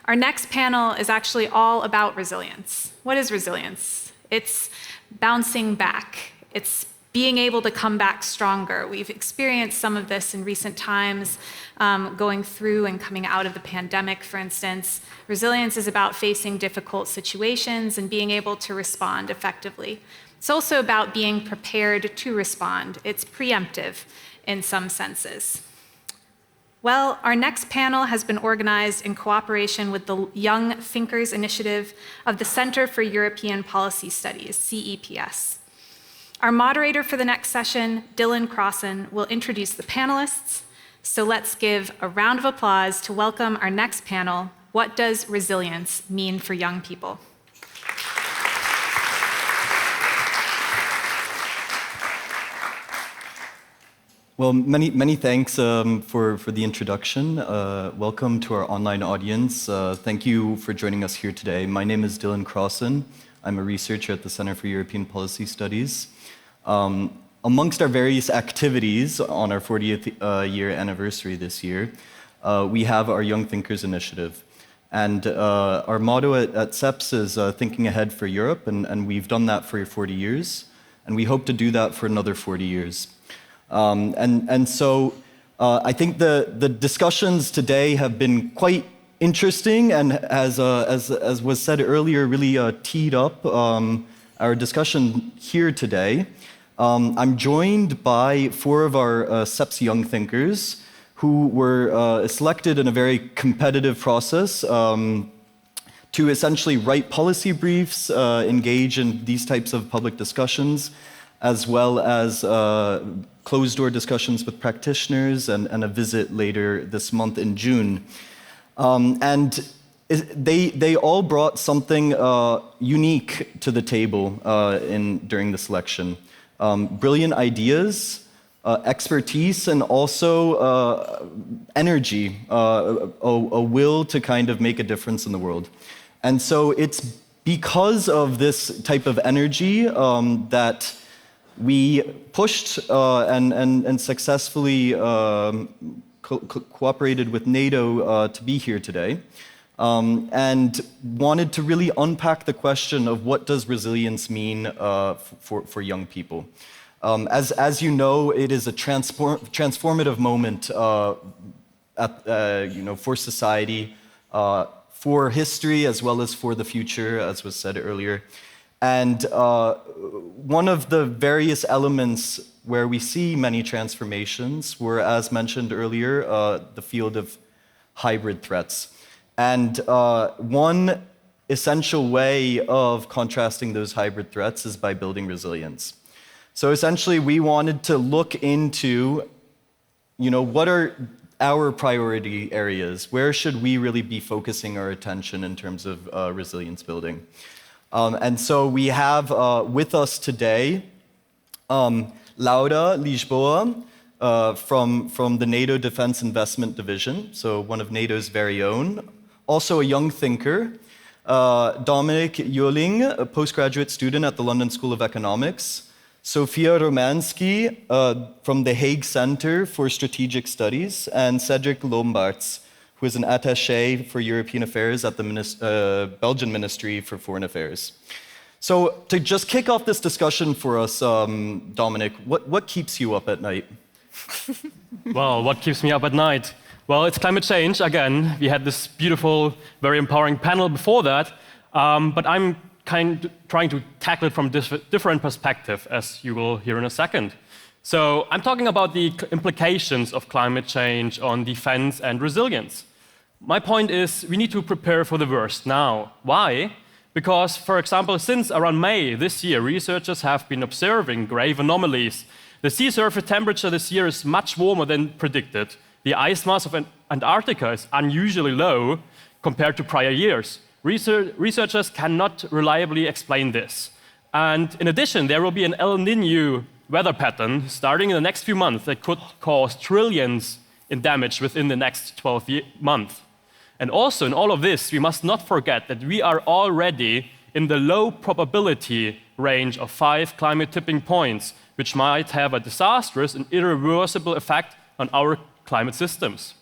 Our next panel is actually all about resilience. What is resilience? It's bouncing back. It's being able to come back stronger. We've experienced some of this in recent times, going through and coming out of the pandemic, for instance. Resilience is about facing difficult situations and being able to respond effectively. It's also about being prepared to respond. It's preemptive in some senses. Well, our next panel has been organized in cooperation with the Young Thinkers Initiative of the Center for European Policy Studies, CEPS. Our moderator for the next session, Crosson, will introduce the panelists. So let's give a round of applause to welcome our next panel, What Does Resilience Mean for Young People? Well, many thanks for the introduction. Welcome to our online audience. Thank you for joining us here today. My name is Crosson. I'm a researcher at the Center for European Policy Studies. Amongst our various activities on our 40th year anniversary this year, we have our Young Thinkers Initiative. And our motto at CEPS is Thinking Ahead for Europe, and we've done that for 40 years, and we hope to do that for another 40 years. So I think the discussions today have been quite interesting, and as was said earlier, really teed up our discussion here today. I'm joined by 4 of our CEPS Young Thinkers who were selected in a very competitive process to essentially write policy briefs, engage in these types of public discussions, as well as closed-door discussions with practitioners and a visit later this month in June. And they all brought something unique to the table during the selection. Brilliant ideas, expertise, and also energy, a will to kind of make a difference in the world. And so it's because of this type of energy that we pushed and successfully cooperated with NATO to be here today, and wanted to really unpack the question of what does resilience mean for young people. As you know, it is a transformative moment for society, for history, as well as for the future, as was said earlier. And one of the various elements where we see many transformations were, as mentioned earlier, the field of hybrid threats. And one essential way of contrasting those hybrid threats is by building resilience. So essentially, we wanted to look into, what are our priority areas? Where should we really be focusing our attention in terms of resilience building? And so we have with us today Laura Lisboa from the NATO Defense Investment Division, so one of NATO's very own. Also a young thinker, Dominik Juling, a postgraduate student at the London School of Economics. Sofia Romansky from the Hague Center for Strategic Studies, and Cédric Lombaerts, who is an Attaché for European Affairs at the Belgian Ministry for Foreign Affairs. So to just kick off this discussion for us, Dominik, what keeps you up at night? Well, what keeps me up at night? Well, it's climate change, again. We had this beautiful, very empowering panel before that, but I'm trying to tackle it from a different perspective, as you will hear in a second. So I'm talking about the implications of climate change on defense and resilience. My point is we need to prepare for the worst now. Why? Because, for example, since around May this year, researchers have been observing grave anomalies. The sea surface temperature this year is much warmer than predicted. The ice mass of Antarctica is unusually low compared to prior years. Researchers cannot reliably explain this. And in addition, there will be an El Niño weather pattern starting in the next few months that could cause trillions in damage within the next 12 months. And also in all of this, we must not forget that we are already in the low probability range of 5 climate tipping points, which might have a disastrous and irreversible effect on our climate systems.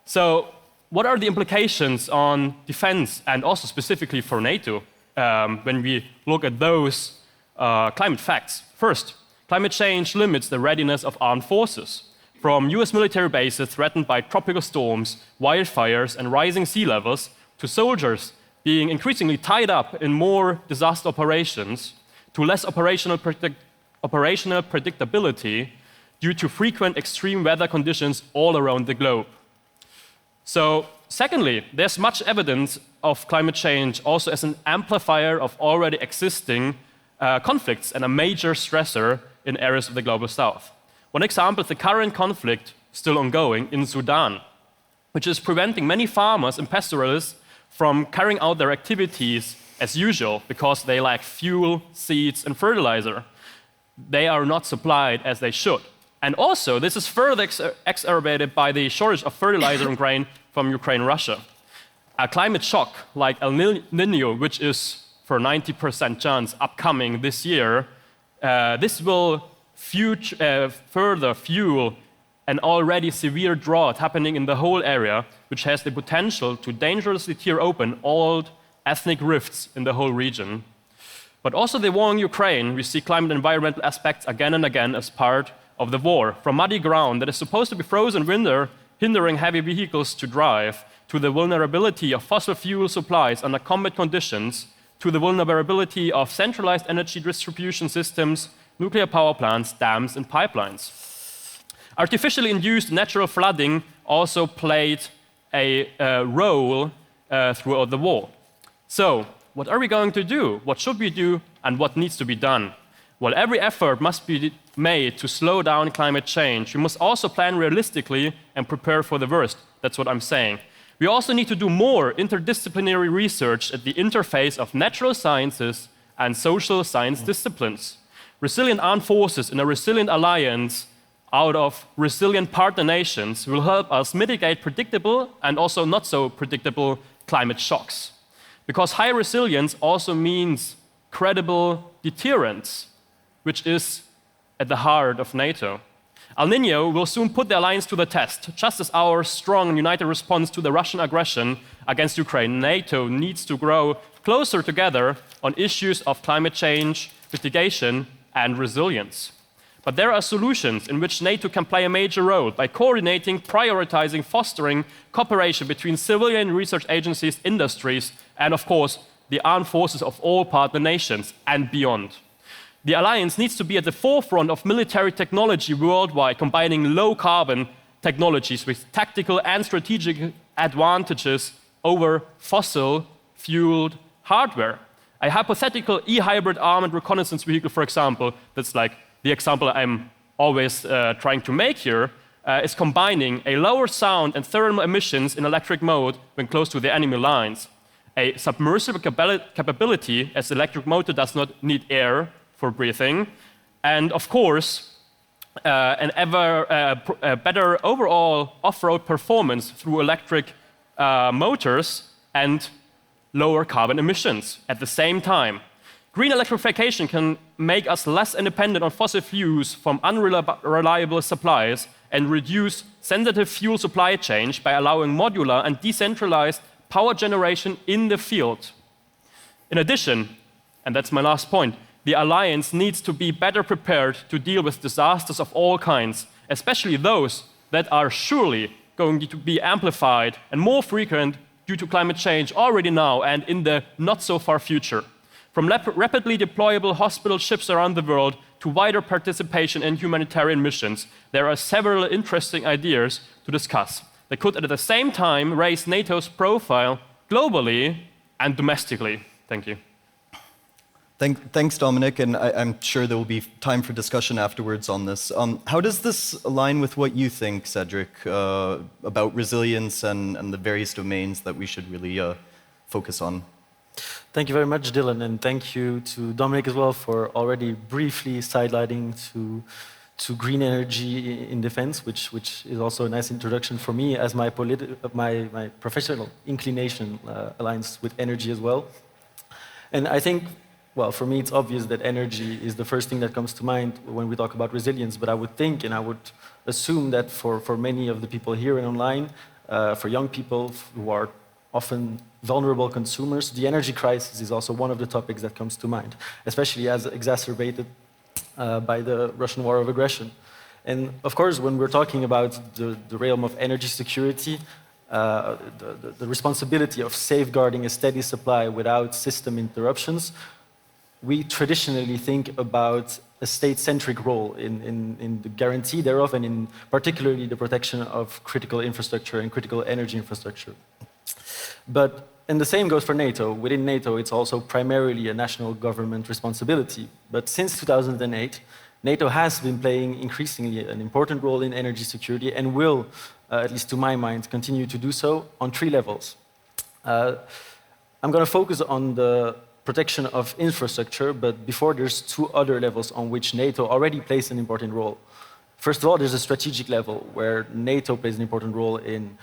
So what are the implications on defense and also specifically for NATO when we look at those climate facts? First, climate change limits the readiness of armed forces. From US military bases threatened by tropical storms, wildfires, and rising sea levels, to soldiers being increasingly tied up in more disaster operations, to less operational predictability due to frequent extreme weather conditions all around the globe. So, secondly, there's much evidence of climate change also as an amplifier of already existing conflicts and a major stressor in areas of the global south. One example is the current conflict still ongoing in Sudan, which is preventing many farmers and pastoralists from carrying out their activities as usual because they lack fuel, seeds, and fertilizer. They are not supplied as they should. And also, this is further exacerbated by the shortage of fertilizer and grain from Ukraine and Russia. A climate shock like El Niño, which is for 90% chance upcoming this year, this will further fuel an already severe drought happening in the whole area, which has the potential to dangerously tear open old ethnic rifts in the whole region. But also the war in Ukraine, we see climate and environmental aspects again and again as part of the war, from muddy ground that is supposed to be frozen winter, hindering heavy vehicles to drive, to the vulnerability of fossil fuel supplies under combat conditions, to the vulnerability of centralized energy distribution systems, nuclear power plants, dams, and pipelines. Artificially induced natural flooding also played a role throughout the war. So, what are we going to do? What should we do? And what needs to be done? Well, every effort must be made to slow down climate change. We must also plan realistically and prepare for the worst. That's what I'm saying. We also need to do more interdisciplinary research at the interface of natural sciences and social science disciplines. Resilient armed forces in a resilient alliance out of resilient partner nations will help us mitigate predictable and also not so predictable climate shocks. Because high resilience also means credible deterrence, which is at the heart of NATO. El Niño will soon put the alliance to the test. Just as our strong and united response to the Russian aggression against Ukraine, NATO needs to grow closer together on issues of climate change, mitigation, and resilience. But there are solutions in which NATO can play a major role by coordinating, prioritizing, fostering cooperation between civilian research agencies, industries, and of course, the armed forces of all partner nations and beyond. The alliance needs to be at the forefront of military technology worldwide, combining low-carbon technologies with tactical and strategic advantages over fossil-fueled hardware. A hypothetical e-hybrid armored reconnaissance vehicle, for example, that's like the example I'm always trying to make here, is combining a lower sound and thermal emissions in electric mode when close to the enemy lines. A submersible capability, as the electric motor does not need air for breathing, and of course, an better overall off-road performance through electric motors and lower carbon emissions at the same time. Green electrification can make us less independent on fossil fuels from unreliable supplies and reduce sensitive fuel supply chains by allowing modular and decentralized power generation in the field. In addition, and that's my last point, the alliance needs to be better prepared to deal with disasters of all kinds, especially those that are surely going to be amplified and more frequent due to climate change already now and in the not-so-far future. From rapidly deployable hospital ships around the world to wider participation in humanitarian missions, there are several interesting ideas to discuss that could at the same time raise NATO's profile globally and domestically. Thank you. Thanks, Dominik, and I'm sure there will be time for discussion afterwards on this. How does this align with what you think, Cédric, about resilience and the various domains that we should really focus on? Thank you very much, Dylan, and thank you to Dominik as well for already briefly sidelighting to green energy in defense, which is also a nice introduction for me as my professional inclination aligns with energy as well. And I think, well, for me, it's obvious that energy is the first thing that comes to mind when we talk about resilience, but I would think and I would assume that for many of the people here and online, for young people who are often vulnerable consumers. The energy crisis is also one of the topics that comes to mind, especially as exacerbated by the Russian war of aggression. And of course, when we're talking about the realm of energy security, the responsibility of safeguarding a steady supply without system interruptions, we traditionally think about a state-centric role in the guarantee thereof, and in particularly the protection of critical infrastructure and critical energy infrastructure. And the same goes for NATO. Within NATO, it's also primarily a national government responsibility. But since 2008, NATO has been playing increasingly an important role in energy security and will, at least to my mind, continue to do so on 3 levels. I'm going to focus on the protection of infrastructure, but before there's 2 other levels on which NATO already plays an important role. First of all, there's a strategic level where NATO plays an important role in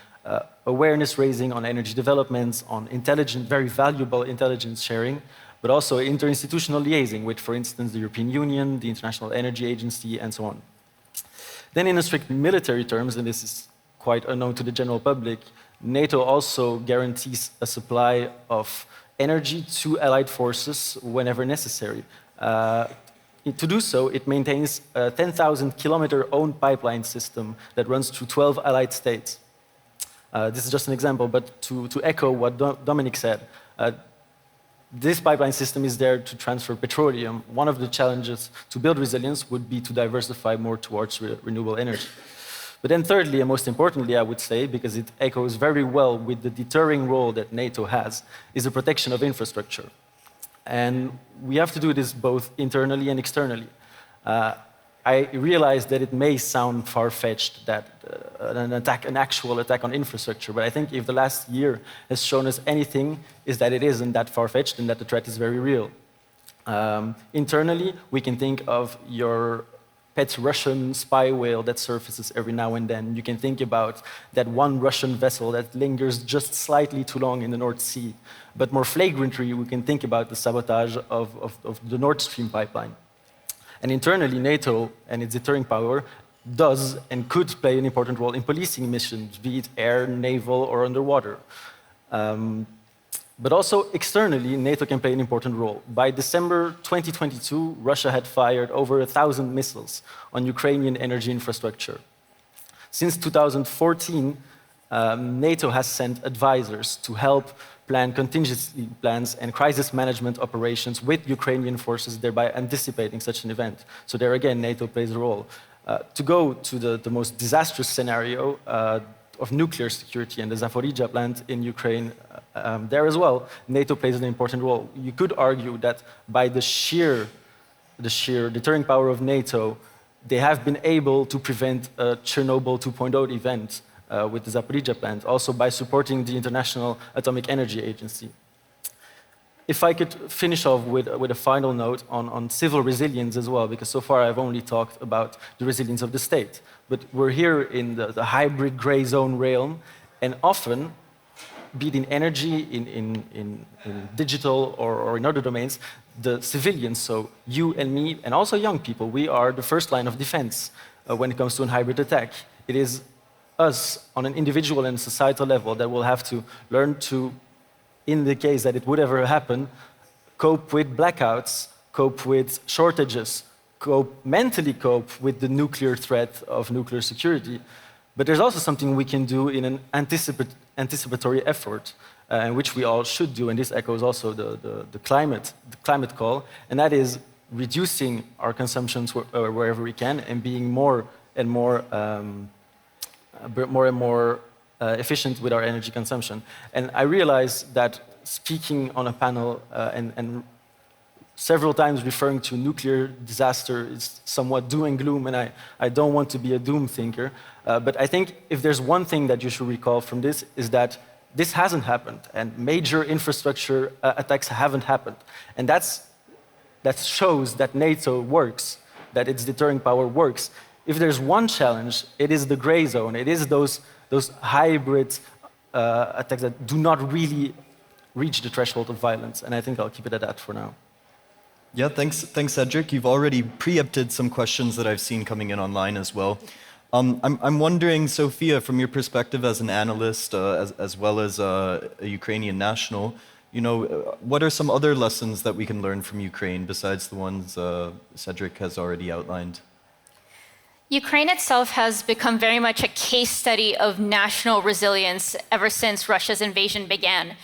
awareness raising on energy developments, on intelligent, very valuable intelligence sharing, but also interinstitutional liaising with, for instance, the European Union, the International Energy Agency, and so on. Then in strict military terms, and this is quite unknown to the general public, NATO also guarantees a supply of energy to allied forces whenever necessary. To do so, it maintains a 10,000-kilometer own pipeline system that runs through 12 allied states. This is just an example, but to echo what Dominik said, this pipeline system is there to transfer petroleum. One of the challenges to build resilience would be to diversify more towards renewable energy. But then thirdly, and most importantly, I would say, because it echoes very well with the deterring role that NATO has, is the protection of infrastructure. And we have to do this both internally and externally. I realize that it may sound far-fetched that an actual attack on infrastructure, but I think if the last year has shown us anything, is that it isn't that far-fetched and that the threat is very real. Internally, we can think of your pet Russian spy whale that surfaces every now and then. You can think about that one Russian vessel that lingers just slightly too long in the North Sea. But more flagrantly, we can think about the sabotage of the Nord Stream pipeline. And internally, NATO and its deterring power does and could play an important role in policing missions, be it air, naval, or underwater. But also externally, NATO can play an important role. By December 2022, Russia had fired over 1,000 missiles on Ukrainian energy infrastructure. Since 2014, NATO has sent advisors to help plan contingency plans and crisis management operations with Ukrainian forces, thereby anticipating such an event. So there again, NATO plays a role. To go to the most disastrous scenario of nuclear security and the Zaporizhzhia plant in Ukraine, there as well, NATO plays an important role. You could argue that by the sheer deterring power of NATO, they have been able to prevent a Chernobyl 2.0 event with the Zaporizhzhia plant, also by supporting the International Atomic Energy Agency. If I could finish off with a final note on civil resilience as well, because so far I've only talked about the resilience of the state. But we're here in the hybrid gray zone realm, and often, be it in energy, in digital, or in other domains, the civilians, so you and me, and also young people, we are the first line of defense when it comes to a hybrid attack. It is us, on an individual and societal level, that will have to learn to, in the case that it would ever happen, cope with blackouts, cope with shortages, mentally cope with the nuclear threat of nuclear security. But there's also something we can do in an anticipatory effort, and which we all should do, and this echoes also the climate call, and that is reducing our consumptions wherever we can and being more and more efficient with our energy consumption. And I realize that speaking on a panel and several times referring to nuclear disaster is somewhat doom and gloom, and I don't want to be a doom thinker, but I think if there's one thing that you should recall from this is that this hasn't happened, and major infrastructure attacks haven't happened. And that shows that NATO works, that its deterring power works. If there's one challenge, it is the gray zone. It is those hybrid attacks that do not really reach the threshold of violence. And I think I'll keep it at that for now. Yeah, thanks, Cédric. You've already preempted some questions that I've seen coming in online as well. I'm wondering, Sofia, from your perspective as an analyst, as well as a Ukrainian national, what are some other lessons that we can learn from Ukraine besides the ones Cédric has already outlined? Ukraine itself has become very much a case study of national resilience ever since Russia's invasion began.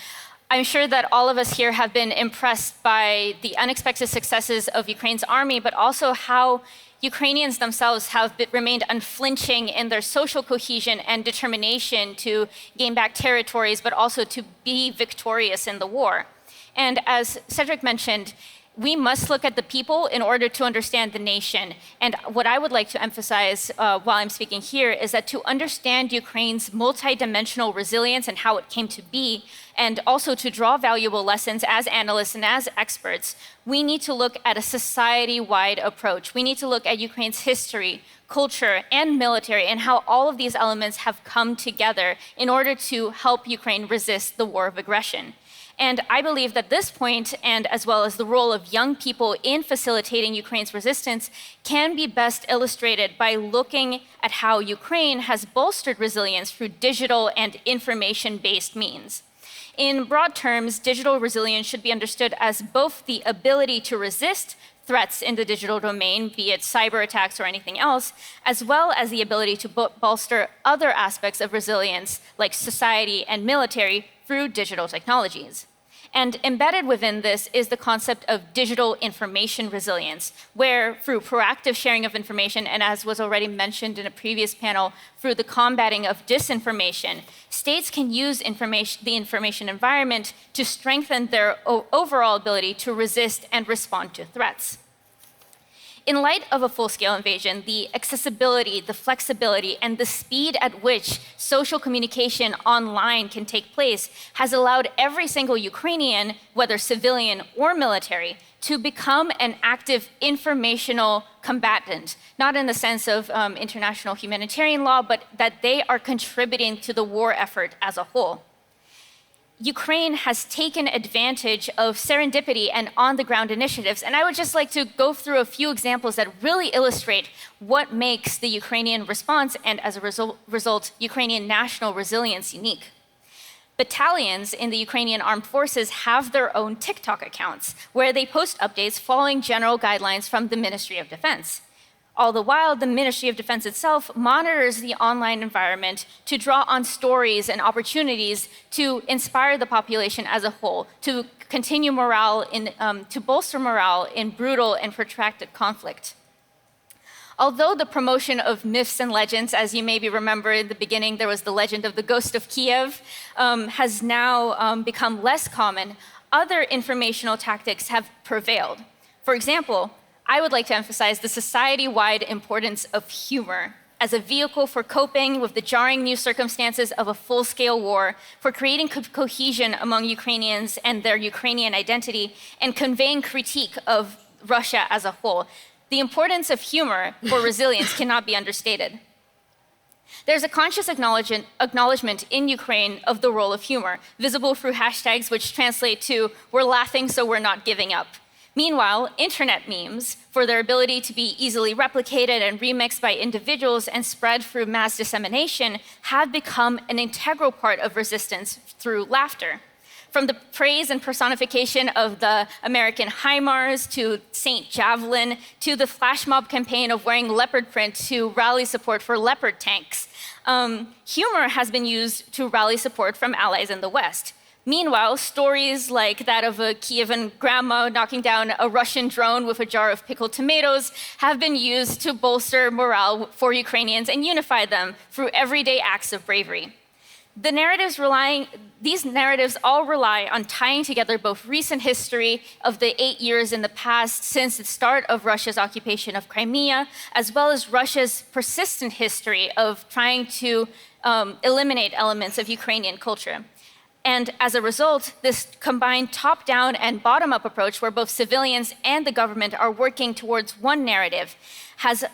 I'm sure that all of us here have been impressed by the unexpected successes of Ukraine's army, but also how Ukrainians themselves have remained unflinching in their social cohesion and determination to gain back territories, but also to be victorious in the war. And as Cédric mentioned, we must look at the people in order to understand the nation. And what I would like to emphasize while I'm speaking here is that to understand Ukraine's multidimensional resilience and how it came to be, and also to draw valuable lessons as analysts and as experts, we need to look at a society-wide approach. We need to look at Ukraine's history, culture, and military, and how all of these elements have come together in order to help Ukraine resist the war of aggression. And I believe that this point, and as well as the role of young people in facilitating Ukraine's resistance, can be best illustrated by looking at how Ukraine has bolstered resilience through digital and information-based means. In broad terms, digital resilience should be understood as both the ability to resist threats in the digital domain, be it cyber attacks or anything else, as well as the ability to bolster other aspects of resilience, like society and military, through digital technologies. And embedded within this is the concept of digital information resilience, where through proactive sharing of information, and as was already mentioned in a previous panel, through the combating of disinformation, states can use the information environment to strengthen their overall ability to resist and respond to threats. In light of a full-scale invasion, the accessibility, the flexibility, and the speed at which social communication online can take place has allowed every single Ukrainian, whether civilian or military, to become an active informational combatant, not in the sense of international humanitarian law, but that they are contributing to the war effort as a whole. Ukraine has taken advantage of serendipity and on-the-ground initiatives, and I would just like to go through a few examples that really illustrate what makes the Ukrainian response and, as a result, Ukrainian national resilience unique. Battalions in the Ukrainian armed forces have their own TikTok accounts, where they post updates following general guidelines from the Ministry of Defense. All the while, the Ministry of Defense itself monitors the online environment to draw on stories and opportunities to inspire the population as a whole, to continue to bolster morale in brutal and protracted conflict. Although the promotion of myths and legends, as you maybe remember in the beginning, there was the legend of the ghost of Kiev, has now become less common, other informational tactics have prevailed. For example, I would like to emphasize the society-wide importance of humor as a vehicle for coping with the jarring new circumstances of a full-scale war, for creating cohesion among Ukrainians and their Ukrainian identity, and conveying critique of Russia as a whole. The importance of humor for resilience cannot be understated. There's a conscious acknowledgement in Ukraine of the role of humor, visible through hashtags which translate to, "We're laughing so we're not giving up." Meanwhile, internet memes, for their ability to be easily replicated and remixed by individuals and spread through mass dissemination, have become an integral part of resistance through laughter. From the praise and personification of the American HIMARS to Saint Javelin, to the flash mob campaign of wearing leopard print to rally support for leopard tanks, humor has been used to rally support from allies in the West. Meanwhile, stories like that of a Kievan grandma knocking down a Russian drone with a jar of pickled tomatoes have been used to bolster morale for Ukrainians and unify them through everyday acts of bravery. These narratives all rely on tying together both recent history of the 8 years in the past since the start of Russia's occupation of Crimea, as well as Russia's persistent history of trying to eliminate elements of Ukrainian culture. And as a result, this combined top-down and bottom-up approach, where both civilians and the government are working towards one narrative, has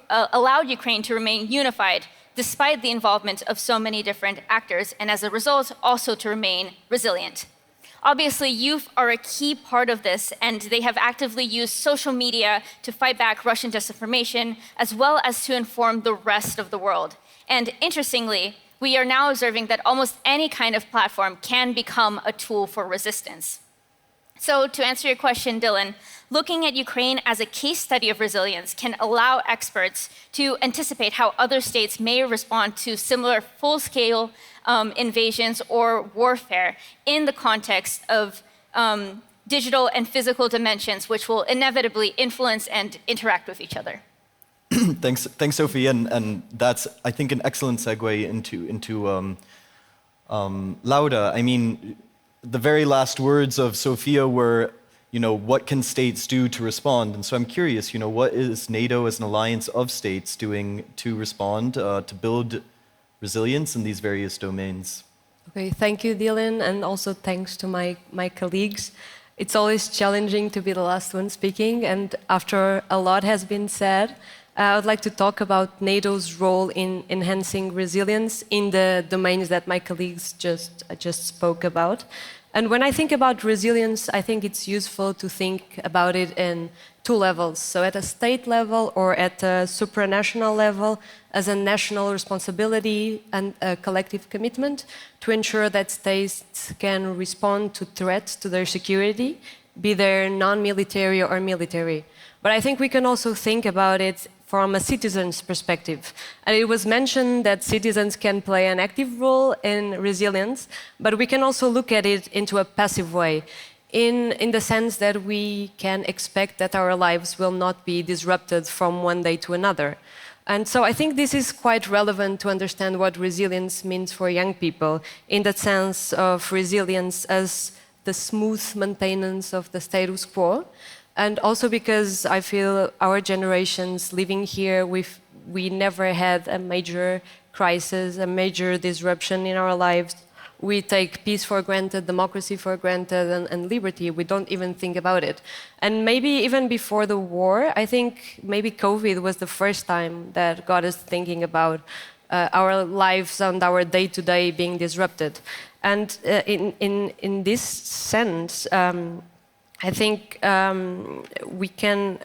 allowed Ukraine to remain unified despite the involvement of so many different actors, and as a result, also to remain resilient. Obviously, youth are a key part of this, and they have actively used social media to fight back Russian disinformation, as well as to inform the rest of the world. And interestingly, we are now observing that almost any kind of platform can become a tool for resistance. So to answer your question, Dylan, looking at Ukraine as a case study of resilience can allow experts to anticipate how other states may respond to similar full-scale invasions or warfare in the context of digital and physical dimensions, which will inevitably influence and interact with each other. Thanks, Sophie, and that's, I think, an excellent segue into Laura. I mean, the very last words of Sofia were, what can states do to respond? And so I'm curious, what is NATO as an alliance of states doing to respond, to build resilience in these various domains? Okay, thank you, Dylan, and also thanks to my colleagues. It's always challenging to be the last one speaking, and after a lot has been said, I would like to talk about NATO's role in enhancing resilience in the domains that my colleagues just spoke about. And when I think about resilience, I think it's useful to think about it in two levels. So at a state level or at a supranational level, as a national responsibility and a collective commitment to ensure that states can respond to threats to their security, be they non-military or military. But I think we can also think about it from a citizen's perspective. And it was mentioned that citizens can play an active role in resilience, but we can also look at it into a passive way, in the sense that we can expect that our lives will not be disrupted from one day to another. And so I think this is quite relevant to understand what resilience means for young people, in the sense of resilience as the smooth maintenance of the status quo. And also because I feel our generations living here, we never had a major crisis, a major disruption in our lives. We take peace for granted, democracy for granted, and liberty. We don't even think about it. And maybe even before the war, I think maybe COVID was the first time that got us thinking about our lives and our day-to-day being disrupted. And in this sense, I think we can,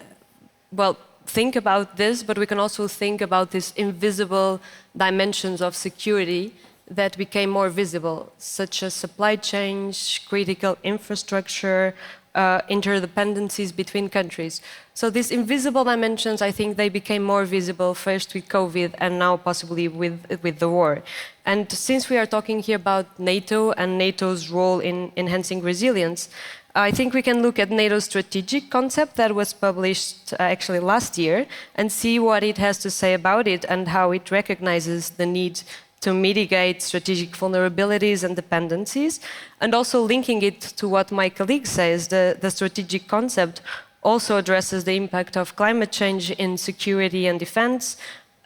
think about this, but we can also think about these invisible dimensions of security that became more visible, such as supply chains, critical infrastructure, interdependencies between countries. So these invisible dimensions, I think they became more visible first with COVID and now possibly with the war. And since we are talking here about NATO and NATO's role in enhancing resilience, I think we can look at NATO's strategic concept that was published actually last year and see what it has to say about it and how it recognizes the need to mitigate strategic vulnerabilities and dependencies, and also linking it to what my colleague says, the strategic concept also addresses the impact of climate change in security and defense,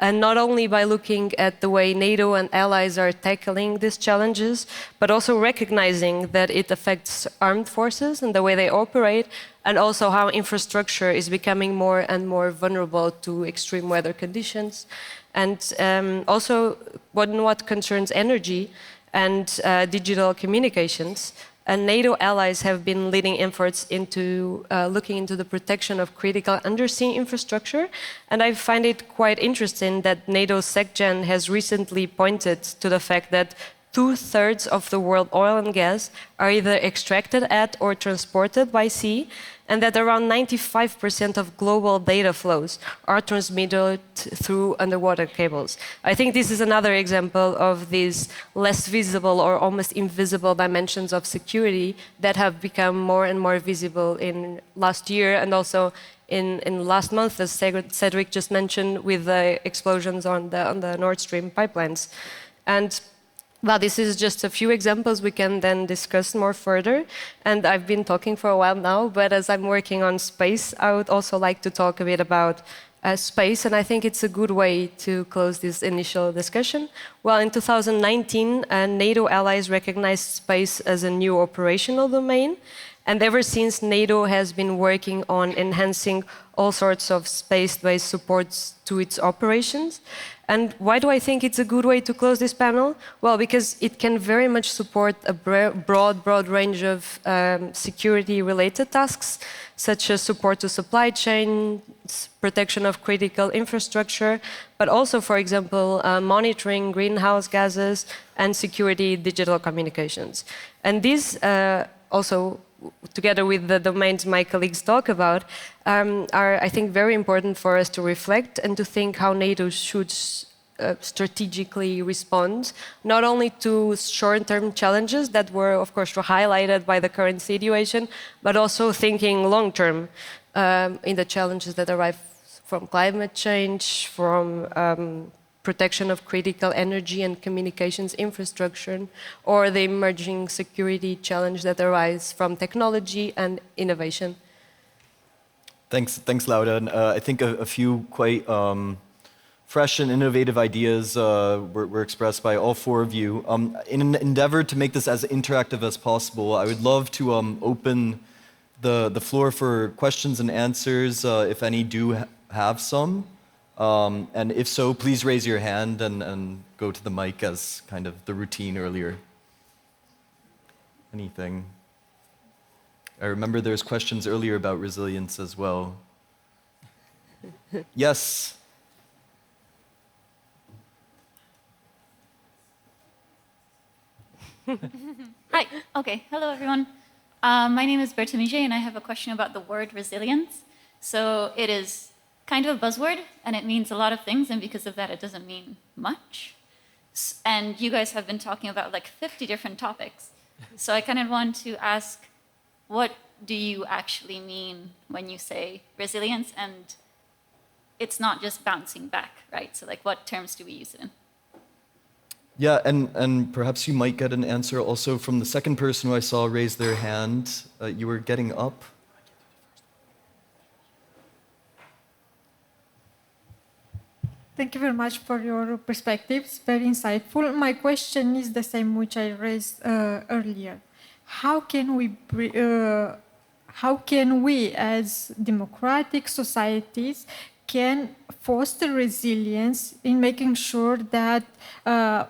and not only by looking at the way NATO and allies are tackling these challenges, but also recognizing that it affects armed forces and the way they operate, and also how infrastructure is becoming more and more vulnerable to extreme weather conditions. And also, what concerns energy and digital communications, and NATO allies have been leading efforts into looking into the protection of critical undersea infrastructure. And I find it quite interesting that NATO's SecGen has recently pointed to the fact that 2/3 of the world oil and gas are either extracted at or transported by sea, and that around 95% of global data flows are transmitted through underwater cables. I think this is another example of these less visible or almost invisible dimensions of security that have become more and more visible in last year and also in last month, as Cédric just mentioned, with the explosions on the Nord Stream pipelines. And well, this is just a few examples we can then discuss more further. And I've been talking for a while now, but as I'm working on space, I would also like to talk a bit about space, and I think it's a good way to close this initial discussion. Well, in 2019, NATO allies recognized space as a new operational domain, and ever since, NATO has been working on enhancing all sorts of space-based supports to its operations. And why do I think it's a good way to close this panel? Well, because it can very much support a broad range of security-related tasks, such as support to supply chains, protection of critical infrastructure, but also, for example, monitoring greenhouse gases and security digital communications. And these also, together with the domains my colleagues talk about, are, I think, very important for us to reflect and to think how NATO should strategically respond, not only to short-term challenges that were, of course, highlighted by the current situation, but also thinking long-term in the challenges that arise from climate change, from protection of critical energy and communications infrastructure, or the emerging security challenge that arise from technology and innovation. Thanks, Laura. And I think a few quite fresh and innovative ideas were expressed by all four of you. In an endeavor to make this as interactive as possible, I would love to open the floor for questions and answers, if any do have some. And if so, please raise your hand and go to the mic as kind of the routine earlier. Anything? I remember there's questions earlier about resilience as well. Yes. Hi. Okay. Hello, everyone. My name is Bertamige, and I have a question about the word resilience. So it is kind of a buzzword, and it means a lot of things, and because of that, it doesn't mean much. And you guys have been talking about like 50 different topics. So I kind of want to ask, what do you actually mean when you say resilience? And it's not just bouncing back, right? So like, what terms do we use it in? Yeah, and perhaps you might get an answer also from the second person who I saw raise their hand. You were getting up. Thank you very much for your perspectives, very insightful. My question is the same which I raised earlier. How can we as democratic societies can foster resilience in making sure that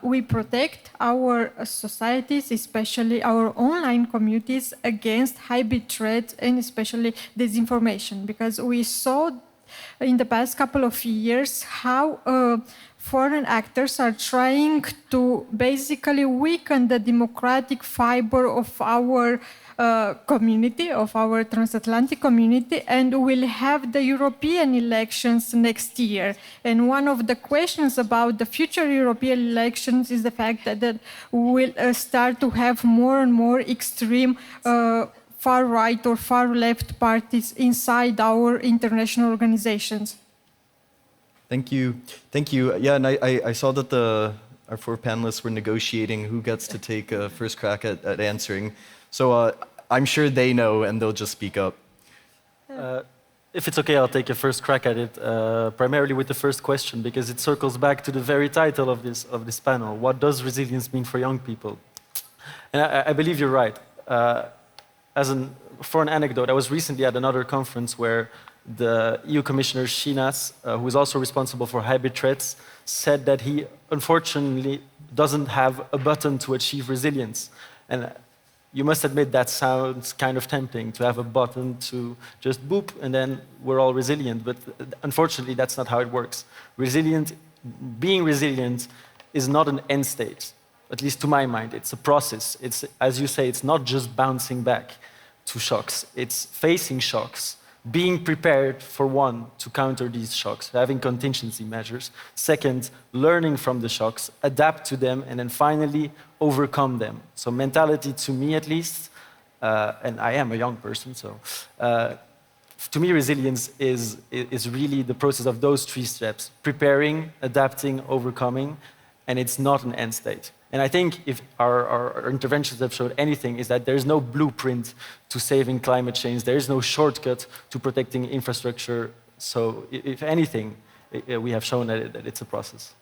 we protect our societies, especially our online communities, against hybrid threats and especially disinformation? Because we saw in the past couple of years how foreign actors are trying to basically weaken the democratic fiber of our community, of our transatlantic community, and we'll have the European elections next year. And one of the questions about the future European elections is the fact that we'll start to have more and more extreme far-right or far-left parties inside our international organizations. Thank you. Thank you. Yeah, and I saw that our four panelists were negotiating who gets to take a first crack at answering. So I'm sure they know, and they'll just speak up. If it's okay, I'll take a first crack at it, primarily with the first question, because it circles back to the very title of this panel. What does resilience mean for young people? And I believe you're right. For an anecdote, I was recently at another conference where the EU Commissioner Shinas, who is also responsible for hybrid threats, said that he unfortunately doesn't have a button to achieve resilience. And you must admit that sounds kind of tempting, to have a button to just boop and then we're all resilient. But unfortunately, that's not how it works. Being resilient is not an end state. At least to my mind, it's a process. It's, as you say, it's not just bouncing back to shocks. It's facing shocks, being prepared for one, to counter these shocks, having contingency measures. Second, learning from the shocks, adapt to them, and then finally overcome them. So mentality, to me at least, and I am a young person, so to me resilience is really the process of those three steps: preparing, adapting, overcoming, and it's not an end state. And I think if our interventions have showed anything, is that there's no blueprint to saving climate change. There is no shortcut to protecting infrastructure. So if anything, we have shown that it's a process.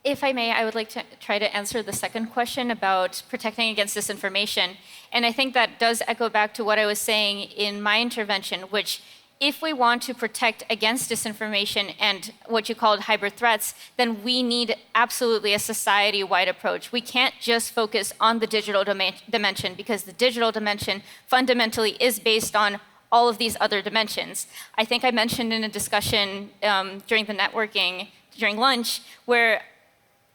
If I may, I would like to try to answer the second question about protecting against disinformation. And I think that does echo back to what I was saying in my intervention, which if we want to protect against disinformation and what you called hybrid threats, then we need absolutely a society-wide approach. We can't just focus on the digital dimension, because the digital dimension fundamentally is based on all of these other dimensions. I think I mentioned in a discussion during the networking, during lunch, where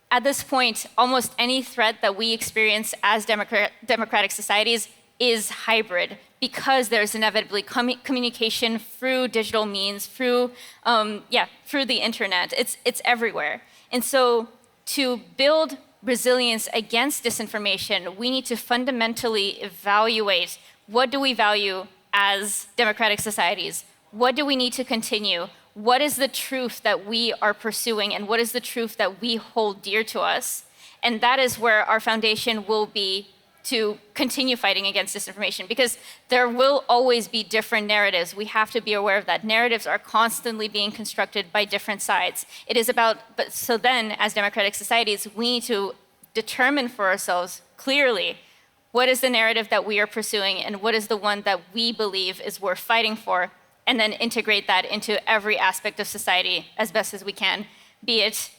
at this point, almost any threat that we experience as democratic societies is hybrid, because there's inevitably communication through digital means, through the internet. It's everywhere. And so to build resilience against disinformation, we need to fundamentally evaluate what do we value as democratic societies? What do we need to continue? What is the truth that we are pursuing, and what is the truth that we hold dear to us? And that is where our foundation will be to continue fighting against disinformation, because there will always be different narratives. We have to be aware of that. Narratives are constantly being constructed by different sides. It is about, but so then as democratic societies, we need to determine for ourselves clearly what is the narrative that we are pursuing and what is the one that we believe is worth fighting for, and then integrate that into every aspect of society as best as we can, be it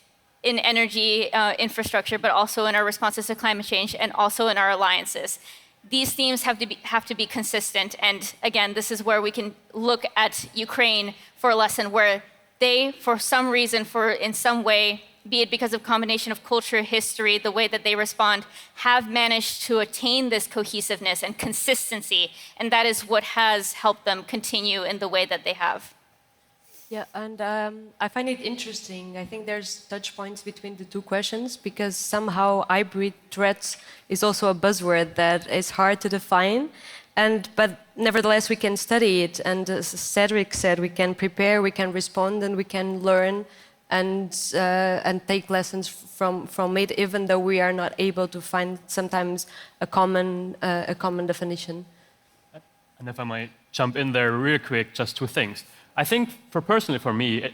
in energy infrastructure, but also in our responses to climate change and also in our alliances. These themes have to be consistent. And again, this is where we can look at Ukraine for a lesson where they, for some reason, in some way, be it because of combination of culture, history, the way that they respond, have managed to attain this cohesiveness and consistency. And that is what has helped them continue in the way that they have. Yeah, and I find it interesting. I think there's touch points between the two questions, because somehow hybrid threats is also a buzzword that is hard to define. But nevertheless, we can study it. And as Cédric said, we can prepare, we can respond, and we can learn and take lessons from it, even though we are not able to find sometimes a common definition. And if I might jump in there real quick, just two things. I think, personally for me,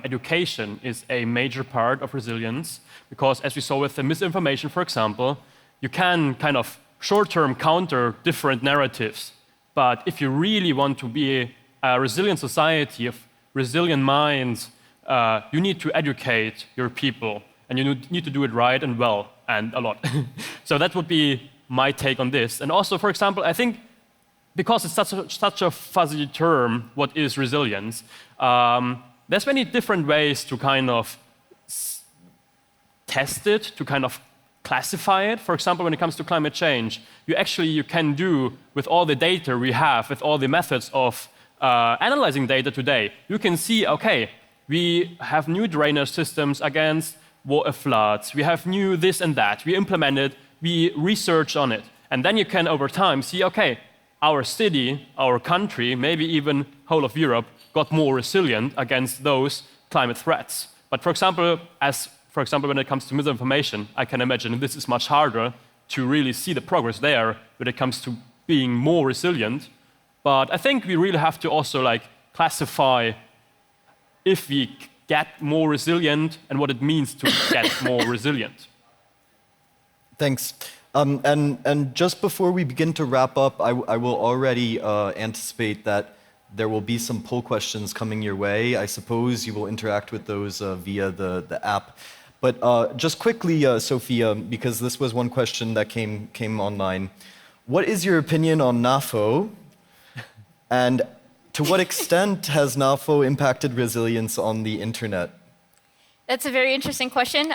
education is a major part of resilience, because as we saw with the misinformation, for example, you can kind of short-term counter different narratives. But if you really want to be a resilient society of resilient minds, you need to educate your people, and you need to do it right and well and a lot. So that would be my take on this. And also, for example, I think because it's such a fuzzy term, what is resilience, there's many different ways to kind of test it, to kind of classify it. For example, when it comes to climate change, you can do, with all the data we have, with all the methods of analyzing data today, you can see, okay, we have new drainage systems against floods, we have new this and that, we implement it, we research on it, and then you can over time see, okay, our city, our country, maybe even whole of Europe, got more resilient against those climate threats. But for example, when it comes to misinformation, I can imagine this is much harder to really see the progress there when it comes to being more resilient. But I think we really have to also classify if we get more resilient and what it means to get more resilient. Thanks. And just before we begin to wrap up, I will already anticipate that there will be some poll questions coming your way. I suppose you will interact with those via the app. But just quickly, Sofia, because this was one question that came online. What is your opinion on NAFO? And to what extent has NAFO impacted resilience on the internet? That's a very interesting question.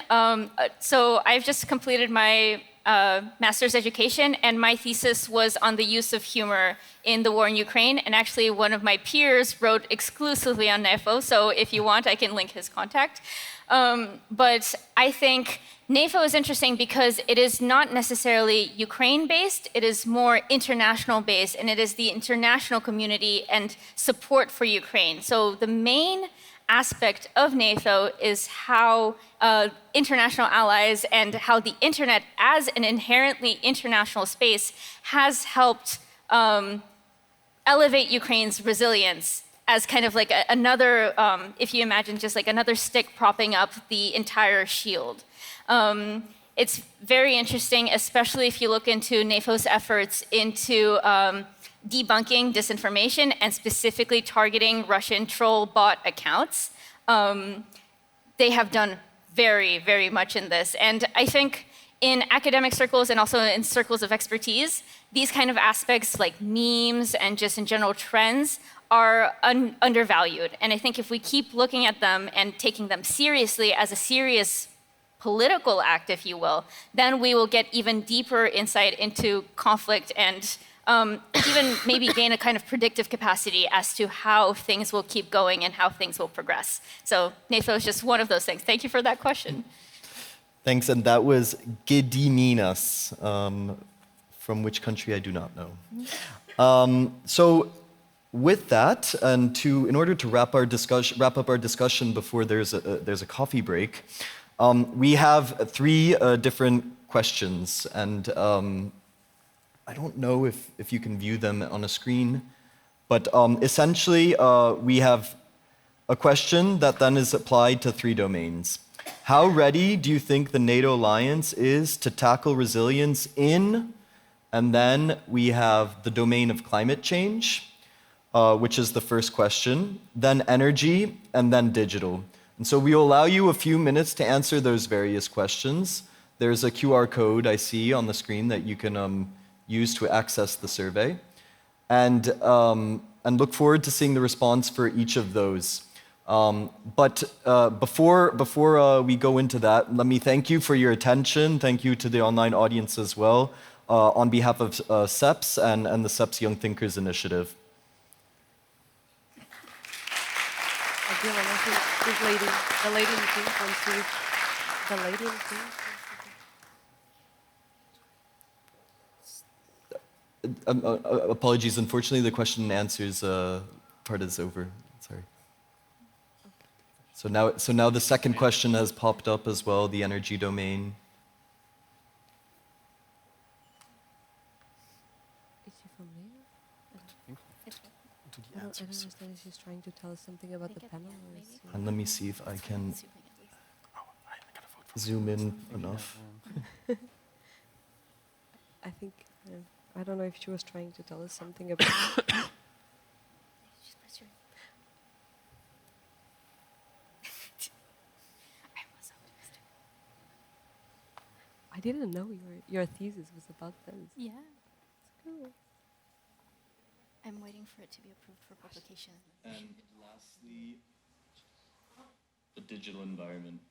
So I've just completed my master's education, and my thesis was on the use of humor in the war in Ukraine. And actually, one of my peers wrote exclusively on NAFO. So if you want, I can link his contact. But I think NAFO is interesting because it is not necessarily Ukraine-based, it is more international-based, and it is the international community and support for Ukraine. So the main aspect of NATO is how international allies and how the internet as an inherently international space has helped elevate Ukraine's resilience as kind of like another, if you imagine just like another stick propping up the entire shield. It's very interesting, especially if you look into NATO's efforts into debunking disinformation and specifically targeting Russian troll bot accounts. They have done very, very much in this. And I think in academic circles and also in circles of expertise, these kind of aspects like memes and just in general trends are undervalued. And I think if we keep looking at them and taking them seriously as a serious political act, if you will, then we will get even deeper insight into conflict and even maybe gain a kind of predictive capacity as to how things will keep going and how things will progress. So NATO is just one of those things. Thank you for that question. Thanks, and that was Gediminas, from which country I do not know. So with that, and in order to wrap up our discussion before there's a coffee break, we have three different questions, and I don't know if you can view them on a screen, but essentially we have a question that then is applied to three domains. How ready do you think the NATO alliance is to tackle resilience in, and then we have the domain of climate change, which is the first question, then energy, and then digital. And so we will allow you a few minutes to answer those various questions. There's a QR code I see on the screen that you can use to access the survey. And look forward to seeing the response for each of those. But before we go into that, let me thank you for your attention. Thank you to the online audience as well, on behalf of CEPS and the CEPS Young Thinkers Initiative. This lady, the lady in pink wants to, the lady in pink. Apologies, unfortunately the question and answers part is over. Sorry. So now the second question has popped up as well, the energy domain. Is she from there? I don't understand if she's trying to tell us something about the panel. And let me see if I can zoom in enough. I think, I don't know if she was trying to tell us something about I didn't know your thesis was about this. Yeah. It's cool. I'm waiting for it to be approved for publication. And lastly, the digital environment.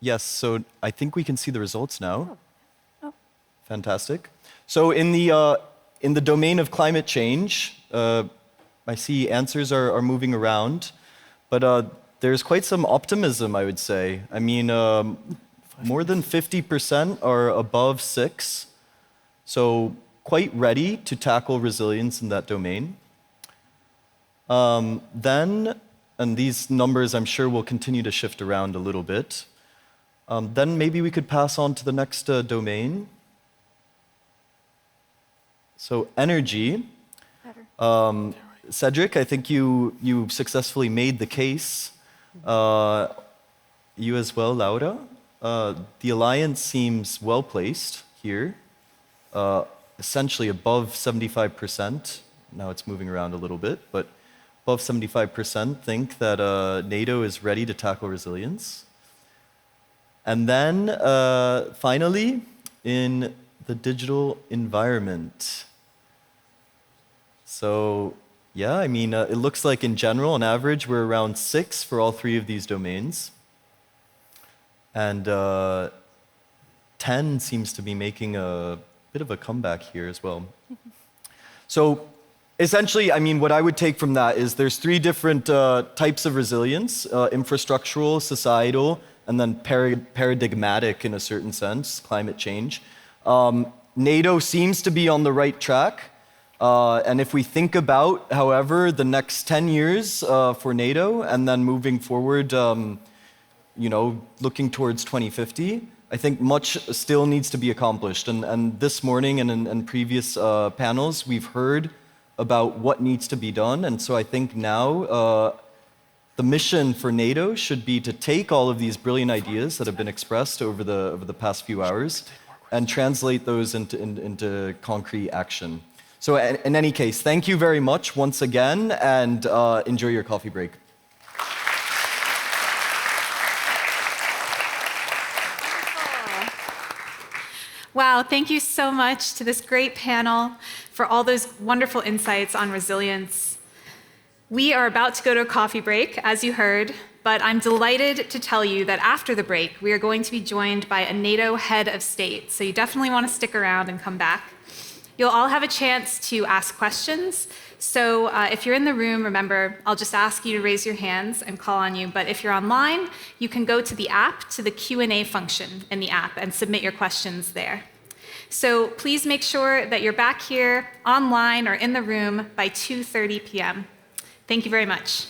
Yes, so I think we can see the results now. Oh. Fantastic. So in the domain of climate change, I see answers are moving around, but there's quite some optimism, I would say. I mean, more than 50% are above 6, so quite ready to tackle resilience in that domain. Then, and these numbers I'm sure will continue to shift around a little bit, then maybe we could pass on to the next domain. So energy. Cédric, I think you successfully made the case. You as well, Laura. The alliance seems well placed here, essentially above 75%. Now it's moving around a little bit, but above 75% think that NATO is ready to tackle resilience. And then finally, in the digital environment. So yeah, I mean, it looks like in general, on average, we're around 6 for all three of these domains. And 10 seems to be making a bit of a comeback here as well. So essentially, I mean, what I would take from that is there's 3 different types of resilience, infrastructural, societal, and then paradigmatic in a certain sense, climate change. NATO seems to be on the right track. And if we think about, however, the next 10 years for NATO, and then moving forward, you know, looking towards 2050, I think much still needs to be accomplished. And this morning and in previous panels, we've heard about what needs to be done. And so I think now the mission for NATO should be to take all of these brilliant ideas that have been expressed over the past few hours and translate those into concrete action. So in any case, thank you very much once again, and enjoy your coffee break. Wow, thank you so much to this great panel for all those wonderful insights on resilience. We are about to go to a coffee break, as you heard, but I'm delighted to tell you that after the break, we are going to be joined by a NATO head of state, so you definitely want to stick around and come back. You'll all have a chance to ask questions, so if you're in the room, remember, I'll just ask you to raise your hands and call on you, but if you're online, you can go to the app, to the Q&A function in the app, and submit your questions there. So please make sure that you're back here online or in the room by 2:30 p.m. Thank you very much.